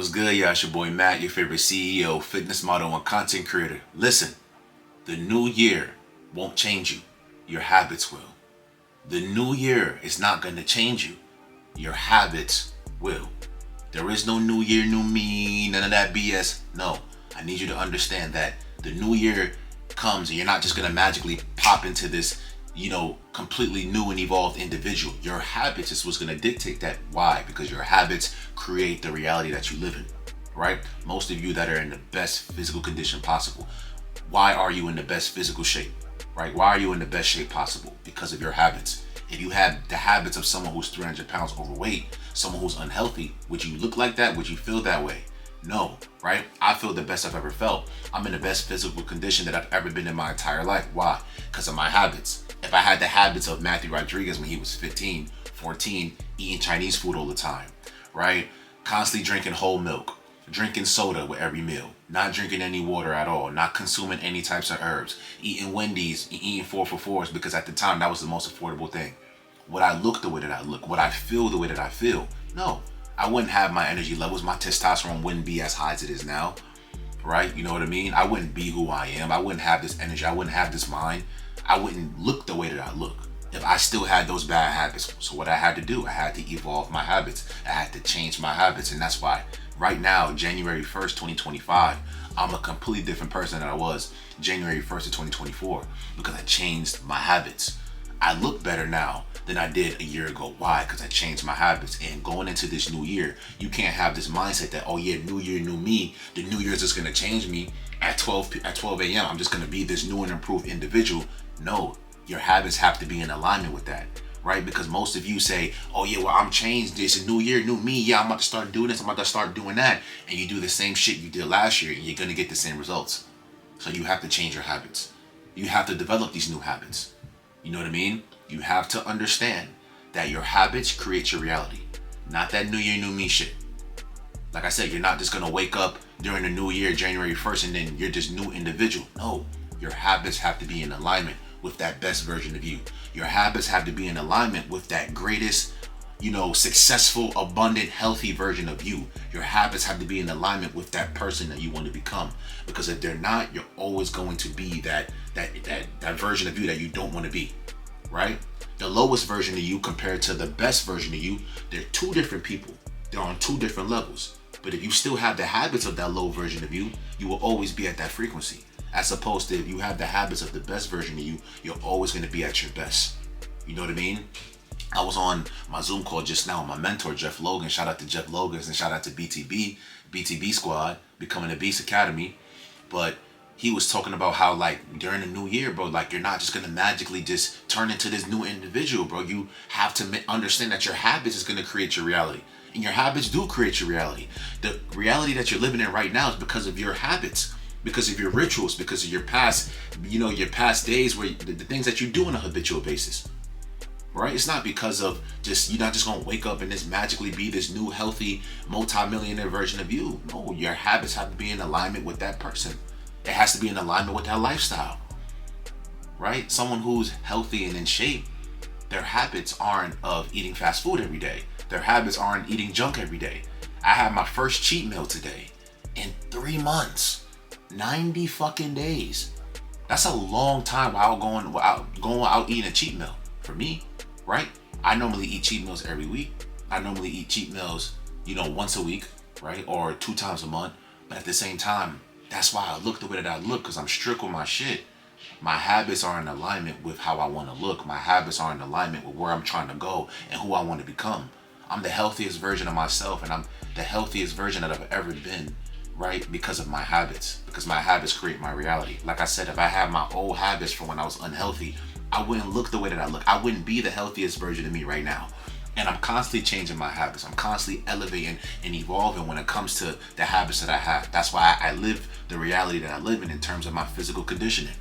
What's good, y'all? It's your boy Matt, your favorite CEO, fitness model, and content creator. Listen, the new year won't change you. Your habits will. The new year is not going to change you. Your habits will. There is no new year, new me, none of that BS. No, I need you to understand that the new year comes and you're not just going to magically pop into this, completely new and evolved individual. Your habits is what's going to dictate that. Why? Because your habits create the reality that you live in, right? Most of you that are in the best physical condition possible. Why are you in the best physical shape, right? Why are you in the best shape possible? Because of your habits. If you had the habits of someone who's 300 pounds overweight, someone who's unhealthy, would you look like that? Would you feel that way? No, right? I feel the best I've ever felt. I'm in the best physical condition that I've ever been in my entire life. Why? Because of my habits. If I had the habits of Matthew Rodriguez when he was 15, 14, eating Chinese food all the time, right? Constantly drinking whole milk, drinking soda with every meal, not drinking any water at all, not consuming any types of herbs, eating Wendy's, eating 4 for $4s because at the time that was the most affordable thing. Would I look the way that I look? Would I feel the way that I feel? No, I wouldn't have my energy levels. My testosterone wouldn't be as high as it is now, right? You know what I mean? I wouldn't be who I am. I wouldn't have this energy. I wouldn't have this mind. I wouldn't look the way that I look if I still had those bad habits. So what I had to do, I had to evolve my habits. I had to change my habits. And that's why right now, January 1st, 2025, I'm a completely different person than I was January 1st of 2024 because I changed my habits. I look better now than I did a year ago. Why? Because I changed my habits. And going into this new year, you can't have this mindset that, oh yeah, new year, new me. The new year is just going to change me at 12 a.m. I'm just going to be this new and improved individual. No, your habits have to be in alignment with that, right? Because most of you say, oh yeah, well, I'm changed. It's a new year, new me. Yeah, I'm about to start doing this. I'm about to start doing that. And you do the same shit you did last year and you're going to get the same results. So you have to change your habits. You have to develop these new habits. You know what I mean? You have to understand that your habits create your reality, not that new year, new me shit. Like I said, you're not just going to wake up during the new year, January 1st, and then you're this new individual. No, your habits have to be in alignment with that best version of you. Your habits have to be in alignment with that greatest, successful, abundant, healthy version of you. Your habits have to be in alignment with that person that you want to become. Because if they're not, you're always going to be that version of you that you don't want to be, right? The lowest version of you compared to the best version of you, they're two different people. They're on two different levels. But if you still have the habits of that low version of you, you will always be at that frequency. As opposed to if you have the habits of the best version of you, you're always going to be at your best. You know what I mean? I was on my Zoom call just now with my mentor, Jeff Logan. Shout out to Jeff Logan and shout out to BTB Squad, Becoming a Beast Academy. But he was talking about how, like, during the new year, bro, like, you're not just going to magically just turn into this new individual, bro. You have to understand that your habits is going to create your reality. And your habits do create your reality. The reality that you're living in right now is because of your habits, because of your rituals, because of your past, your past days where the things that you do on a habitual basis, right? It's not because of you're not just going to wake up and just magically be this new, healthy, multi-millionaire version of you. No, your habits have to be in alignment with that person. It has to be in alignment with that lifestyle, right? Someone who's healthy and in shape, their habits aren't of eating fast food every day. Their habits aren't eating junk every day. I had my first cheat meal today in 3 months. 90 fucking days. That's a long time while going out eating a cheat meal for me, right? I normally eat cheat meals every week. I normally eat cheat meals, once a week, right? Or 2 times a month. But at the same time, that's why I look the way that I look, because I'm strict with my shit. My habits are in alignment with how I want to look. My habits are in alignment with where I'm trying to go and who I want to become. I'm the healthiest version of myself, and I'm the healthiest version that I've ever been, right? Because of my habits. Because my habits create my reality. Like I said, if I had my old habits from when I was unhealthy, I wouldn't look the way that I look. I wouldn't be the healthiest version of me right now. And I'm constantly changing my habits. I'm constantly elevating and evolving when it comes to the habits that I have. That's why I live the reality that I live in terms of my physical conditioning.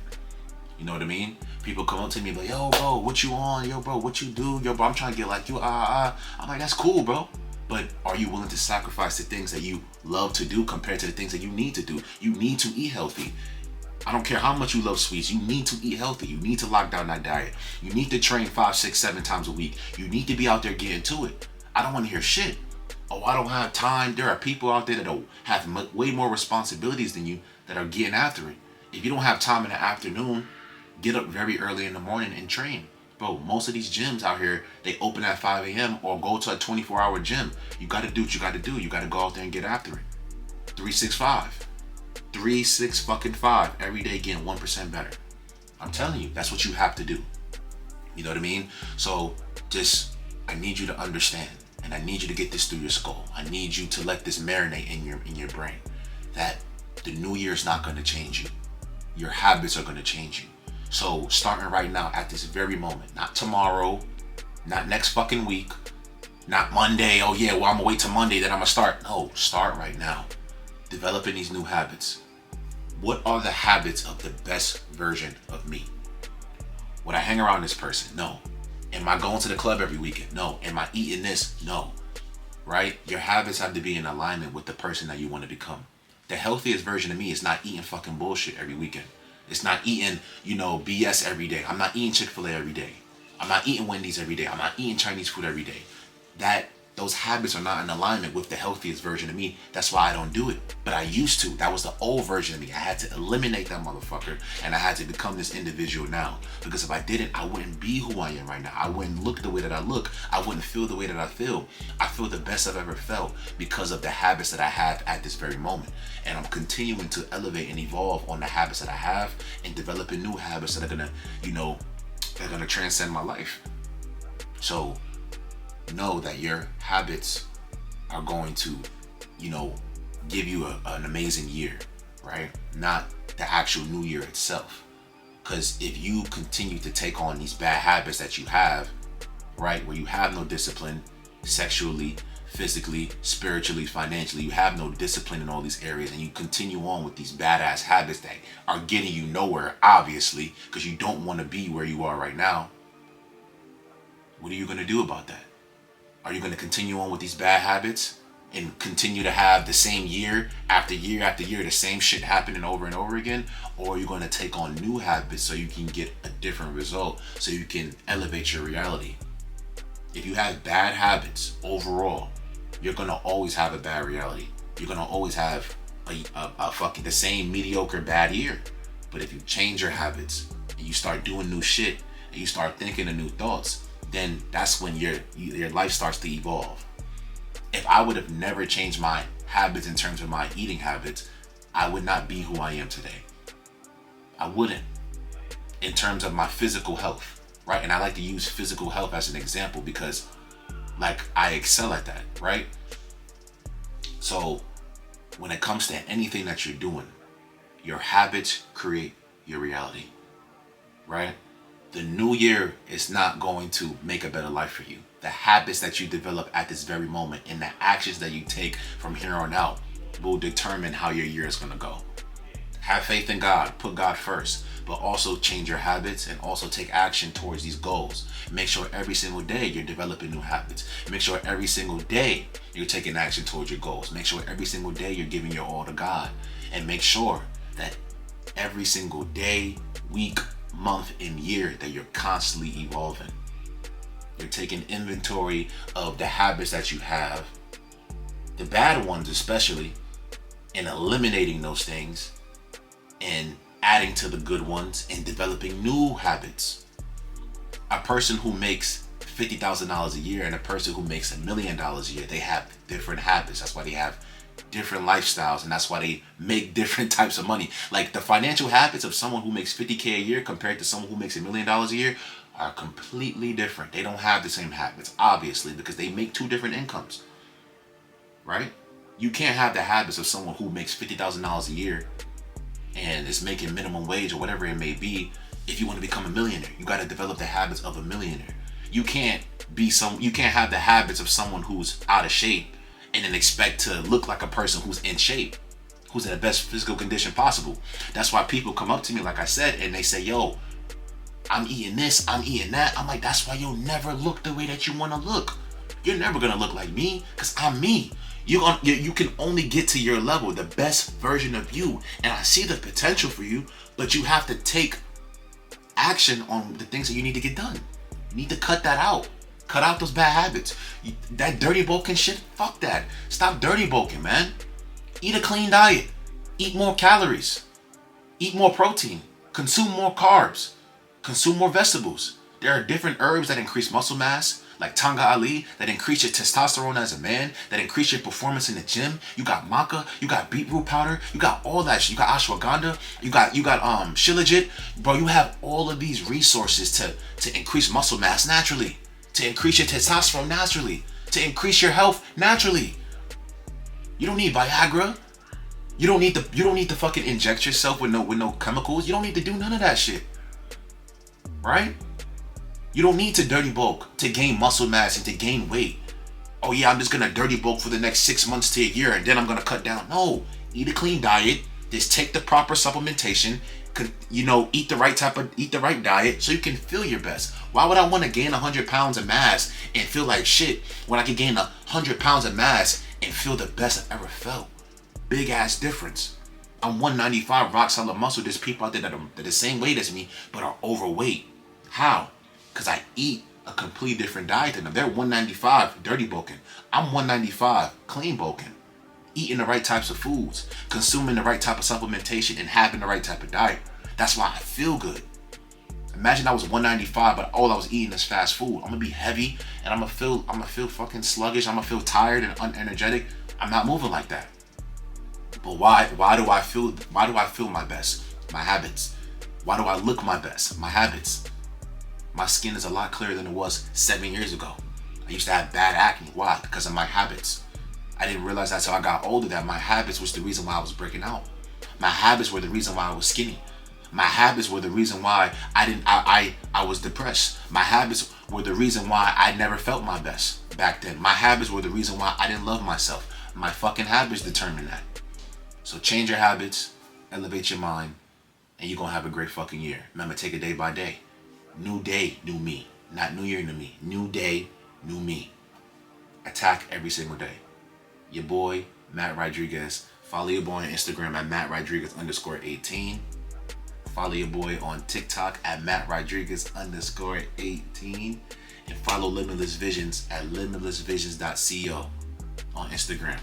You know what I mean? People come up to me and be like, yo, bro, what you on? Yo, bro, what you do? Yo, bro, I'm trying to get like you. I'm like, that's cool, bro. But are you willing to sacrifice the things that you love to do compared to the things that you need to do? You need to eat healthy. I don't care how much you love sweets. You need to eat healthy. You need to lock down that diet. You need to train 5, 6, 7 times a week. You need to be out there getting to it. I don't want to hear shit. Oh, I don't have time. There are people out there that have way more responsibilities than you that are getting after it. If you don't have time in the afternoon, get up very early in the morning and train. Bro, most of these gyms out here, they open at 5 a.m. or go to a 24-hour gym. You got to do what you got to do. You got to go out there and get after it. 365. 3-6-5 every day, getting 1% better. I'm telling you, that's what you have to do. You know what I mean? So just, I need you to understand, and I need you to get this through your skull. I need you to let this marinate in your brain, that the new year is not going to change you. Your habits are going to change you. So starting right now at this very moment, not tomorrow, not next fucking week, not Monday. Oh yeah, well I'm gonna wait till Monday, then I'm gonna start. No, start right now. Developing these new habits. What are the habits of the best version of me? Would I hang around this person? No. Am I going to the club every weekend? No. Am I eating this? No. Right? Your habits have to be in alignment with the person that you want to become. The healthiest version of me is not eating fucking bullshit every weekend. It's not eating, BS every day. I'm not eating Chick-fil-A every day. I'm not eating Wendy's every day. I'm not eating Chinese food every day. Those habits are not in alignment with the healthiest version of me. That's why I don't do it. But I used to. That was the old version of me. I had to eliminate that motherfucker, and I had to become this individual now. Because if I didn't, I wouldn't be who I am right now. I wouldn't look the way that I look. I wouldn't feel the way that I feel. I feel the best I've ever felt because of the habits that I have at this very moment. And I'm continuing to elevate and evolve on the habits that I have and developing new habits that are gonna, they're gonna transcend my life. So know that your habits are going to, give you an amazing year, right? Not the actual new year itself. Because if you continue to take on these bad habits that you have, right, where you have no discipline sexually, physically, spiritually, financially, you have no discipline in all these areas, and you continue on with these badass habits that are getting you nowhere, obviously, because you don't want to be where you are right now, what are you going to do about that? Are you going to continue on with these bad habits and continue to have the same year after year after year, the same shit happening over and over again? Or are you going to take on new habits so you can get a different result, so you can elevate your reality? If you have bad habits overall, you're going to always have a bad reality. You're going to always have a fucking the same mediocre bad year. But if you change your habits and you start doing new shit and you start thinking of new thoughts, then that's when your life starts to evolve. If I would have never changed my habits in terms of my eating habits, I would not be who I am today. I wouldn't. In terms of my physical health, right? And I like to use physical health as an example because, I excel at that, right? So, when it comes to anything that you're doing, your habits create your reality, right? The new year is not going to make a better life for you. The habits that you develop at this very moment and the actions that you take from here on out will determine how your year is going to go. Have faith in God, put God first, but also change your habits and also take action towards these goals. Make sure every single day you're developing new habits. Make sure every single day you're taking action towards your goals. Make sure every single day you're giving your all to God. And make sure that every single day, week, month, and year that you're constantly evolving. You're taking inventory of the habits that you have, the bad ones especially, and eliminating those things and adding to the good ones and developing new habits. A person who makes $50,000 a year and a person who makes $1 million a year, they have different habits. That's why they have different lifestyles, and that's why they make different types of money. Like the financial habits of someone who makes $50K a year compared to someone who makes $1 million a year are completely different. They don't have the same habits, obviously, because they make two different incomes, right? You can't have the habits of someone who makes $50,000 a year and is making minimum wage or whatever it may be. If you want to become a millionaire, you got to develop the habits of a millionaire. You can't have the habits of someone who's out of shape and then expect to look like a person who's in shape, who's in the best physical condition possible. That's why people come up to me, like I said, and they say, yo, I'm eating this, I'm eating that. I'm like, that's why you'll never look the way that you want to look. You're never going to look like me because I'm me. You can only get to your level, the best version of you. And I see the potential for you, but you have to take action on the things that you need to get done. You need to cut that out. Cut out those bad habits. That dirty bulking shit, fuck that. Stop dirty bulking, man. Eat a clean diet. Eat more calories. Eat more protein. Consume more carbs. Consume more vegetables. There are different herbs that increase muscle mass, like Tanga Ali, that increase your testosterone as a man, that increase your performance in the gym. You got maca, you got beetroot powder, you got all that shit. You got ashwagandha, you got shilajit. Bro, you have all of these resources to increase muscle mass naturally, to increase your testosterone naturally, to increase your health naturally. You don't need Viagra. You don't need to fucking inject yourself with no chemicals. You don't need to do none of that shit. Right? You don't need to dirty bulk to gain muscle mass and to gain weight. Oh yeah, I'm just gonna dirty bulk for the next 6 months to a year and then I'm gonna cut down. No, eat a clean diet. Just take the proper supplementation. Eat the right diet so you can feel your best. Why would I want to gain 100 pounds of mass and feel like shit when I can gain 100 pounds of mass and feel the best I've ever felt? Big ass difference. I'm 195 rock solid muscle. There's people out there that are the same weight as me but are overweight. How? Because I eat a completely different diet than them. They're 195 dirty bulking. I'm 195 clean bulking. Eating the right types of foods, consuming the right type of supplementation, and having the right type of diet. That's why I feel good. Imagine I was 195, but all I was eating is fast food. I'm gonna be heavy, and I'm gonna feel fucking sluggish. I'm gonna feel tired and unenergetic. I'm not moving like that. But why do I feel my best? My habits. Why do I look my best? My habits. My skin is a lot clearer than it was 7 years ago. I used to have bad acne. Why? Because of my habits. I didn't realize that until I got older that my habits was the reason why I was breaking out. My habits were the reason why I was skinny. My habits were the reason why I was depressed. My habits were the reason why I never felt my best back then. My habits were the reason why I didn't love myself. My fucking habits determined that. So change your habits, elevate your mind, and you're gonna have a great fucking year. Remember, take it day by day. New day, new me. Not new year, new me. New day, new me. Attack every single day. Your boy, Matt Rodriguez. Follow your boy on Instagram at MattRodriguez_18. Follow your boy on TikTok at MattRodriguez_18. And follow Limitless Visions at limitlessvisions.co on Instagram.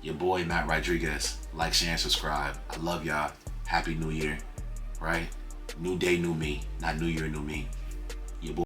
Your boy, Matt Rodriguez. Like, share, and subscribe. I love y'all. Happy New Year. Right? New day, new me. Not new year, new me.